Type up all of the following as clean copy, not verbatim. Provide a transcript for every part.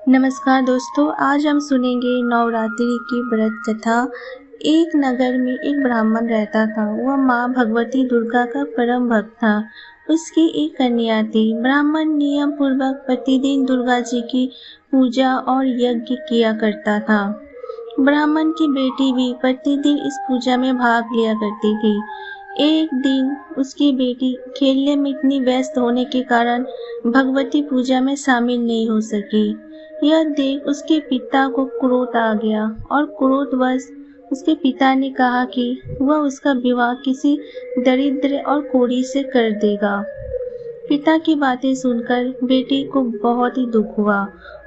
नमस्कार दोस्तों, आज हम सुनेंगे नवरात्रि की व्रत कथा। एक नगर में एक ब्राह्मण रहता था। वह माँ भगवती दुर्गा का परम भक्त था। उसकी एक कन्या थी। ब्राह्मण नियम पूर्वक प्रतिदिन दुर्गा जी की पूजा और यज्ञ किया करता था। ब्राह्मण की बेटी भी प्रतिदिन इस पूजा में भाग लिया करती थी। एक दिन उसकी बेटी खेलने में इतनी व्यस्त होने के कारण भगवती पूजा में शामिल नहीं हो सकी। यह देख उसके पिता को क्रोध आ गया और क्रोधवश उसके पिता ने कहा कि वह उसका विवाह किसी दरिद्र और कोढ़ी से कर देगा। पिता की बातें सुनकर बेटी को बहुत ही दुख हुआ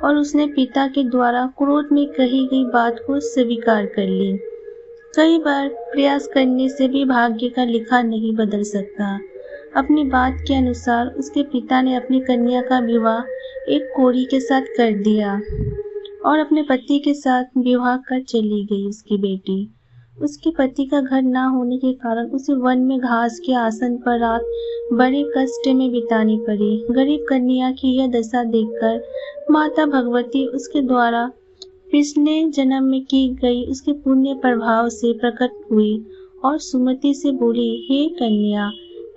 और उसने पिता के द्वारा क्रोध में कही गई बात को स्वीकार कर ली। कई बार प्रयास करने से भी भाग्य का लिखा नहीं बदल सकता। अपनी बात के अनुसार उसके पिता ने अपनी कन्या का विवाह एक कोढ़ी के साथ कर दिया और अपने पति के साथ विवाह कर चली गई उसकी बेटी। उसके पति का घर ना होने के कारण उसे वन में घास के आसन पर रात बड़े कष्ट में बितानी पड़ी। गरीब कन्या की यह दशा देखकर माता भगवती उसके द्वारा पिछले जन्म में की गई उसके पुण्य प्रभाव से प्रकट हुई और सुमति से बोली, हे कन्या,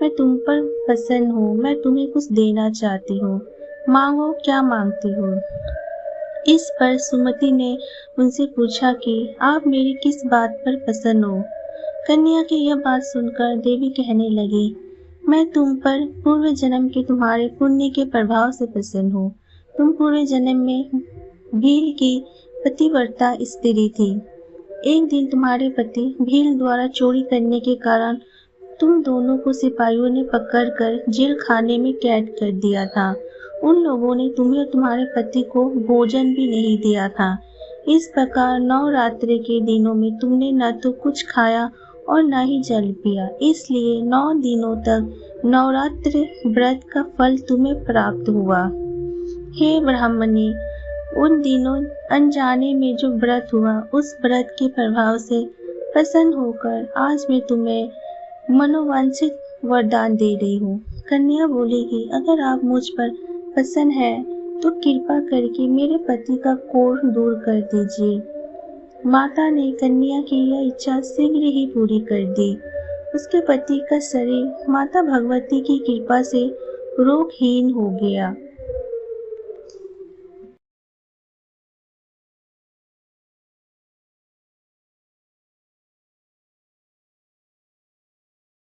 मैं तुम पर प्रसन्न हूँ। मैं तुम्हें कुछ देना चाहती हूँ। मांगो, क्या मांगती हो? इस पर सुमति ने उनसे पूछा कि आप मेरी किस बात पर प्रसन्न हो? कन्या की यह बात सुनकर देवी कहने लगी, मैं तुम पर पूर्व जन्म के तुम्हारे पुण्य के प्रभाव से प्रसन्न हूँ। तुम पूर्व जन्म में भील की पतिव्रता स्त्री थी। एक दिन तुम्हारे पति भील द्वारा चोरी करने के कारण तुम दोनों को सिपाहियों ने पकड़कर जेल खाने में कैद कर दिया था। उन लोगों ने तुम्हें और तुम्हारे पति को भोजन भी नहीं दिया था। इस प्रकार नवरात्रि के दिनों में तुमने न तो कुछ खाया और न ही जल पिया। इसलिए 9 दिनों तक नवरात्रि व्रत का फल तुम्हें प्राप्त हुआ। हे ब्राह्मणी, उन दिनों अनजाने में जो व्रत हुआ, उस व्रत के प्रभाव से प्रसन्न होकर आज मैं तुम्हें मनोवांछित वरदान दे रही हूँ। कन्या बोलेगी, अगर आप मुझ पर प्रसन्न है तो कृपा करके मेरे पति का कोढ़ दूर कर दीजिए। माता ने कन्या की यह इच्छा शीघ्र ही पूरी कर दी। उसके पति का शरीर माता भगवती की कृपा से रोगहीन हो गया।